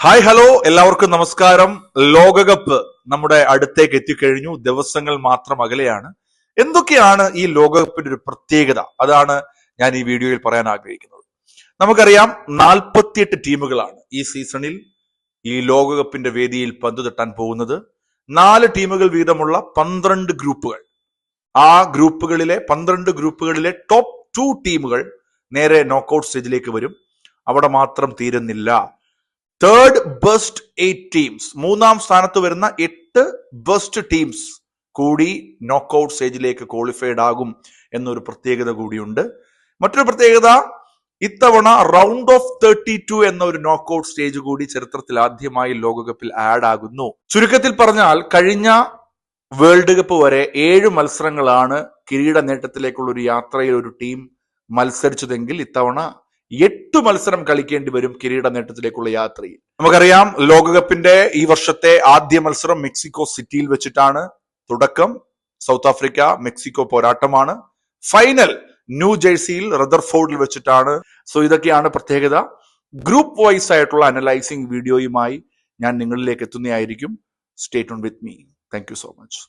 Hi hello എല്ലാവർക്കും നമസ്കാരം. ലോകകപ്പ് നമ്മുടെ അടുത്തേക്ക് എത്തിക്കഴിഞ്ഞു. ദിവസങ്ങൾ മാത്രം അകലെയാണ്. എന്തൊക്കെയാണ് ഈ ലോകകപ്പിന്റെ ഒരു പ്രത്യേകത? അതാണ് ഞാൻ ഈ വീഡിയോയിൽ പറയാൻ ആഗ്രഹിക്കുന്നത്. നമുക്കറിയാം 48 ടീമുകളാണ് ഈ സീസണിൽ ഈ ലോകകപ്പിന്റെ വേദിയിൽ പന്ത് തട്ടാൻ പോകുന്നത്. 4 ടീമുകൾ വീതമുള്ള 12 ഗ്രൂപ്പുകൾ. ആ ഗ്രൂപ്പുകളിലെ 12 ഗ്രൂപ്പുകളിലെ ടോപ്പ് 2 ടീമുകൾ നേരെ നോക്കൌട്ട് സ്റ്റേജിലേക്ക് വരും. അവിടെ മാത്രം തീരുന്നില്ല. തേർഡ് ബെസ്റ്റ് 8 ടീംസ്, മൂന്നാം സ്ഥാനത്ത് വരുന്ന 8 ബെസ്റ്റ് ടീംസ് കൂടി നോക്കൌട്ട് സ്റ്റേജിലേക്ക് ക്വാളിഫൈഡ് ആകും എന്നൊരു പ്രത്യേകത കൂടിയുണ്ട്. മറ്റൊരു പ്രത്യേകത, ഇത്തവണ റൗണ്ട് ഓഫ് 32 എന്ന ഒരു നോക്കൌട്ട് സ്റ്റേജ് കൂടി ചരിത്രത്തിൽ ആദ്യമായി ലോകകപ്പിൽ ആഡ് ആകുന്നു. ചുരുക്കത്തിൽ പറഞ്ഞാൽ കഴിഞ്ഞ വേൾഡ് കപ്പ് വരെ 7 മത്സരങ്ങളാണ് കിരീട നേട്ടത്തിലേക്കുള്ള ഒരു യാത്രയിൽ ഒരു ടീം മത്സരിച്ചതെങ്കിൽ ഇത്തവണ 8 മത്സരം കളിക്കേണ്ടി വരും കിരീട നേട്ടത്തിലേക്കുള്ള യാത്രയിൽ. നമുക്കറിയാം ലോകകപ്പിന്റെ ഈ വർഷത്തെ ആദ്യ മത്സരം മെക്സിക്കോ സിറ്റിയിൽ വെച്ചിട്ടാണ്. തുടക്കം സൗത്ത് ആഫ്രിക്ക മെക്സിക്കോ പോരാട്ടമാണ്. ഫൈനൽ ന്യൂ ജേഴ്സിയിൽ റദർഫോർഡിൽ വെച്ചിട്ടാണ്. സോ ഇതൊക്കെയാണ് പ്രത്യേകത. ഗ്രൂപ്പ് വൈസ് ആയിട്ടുള്ള അനലൈസിംഗ് വീഡിയോയുമായി ഞാൻ നിങ്ങളിലേക്ക് എത്തുന്നതായിരിക്കും. Stay tune with me. Thank you so much.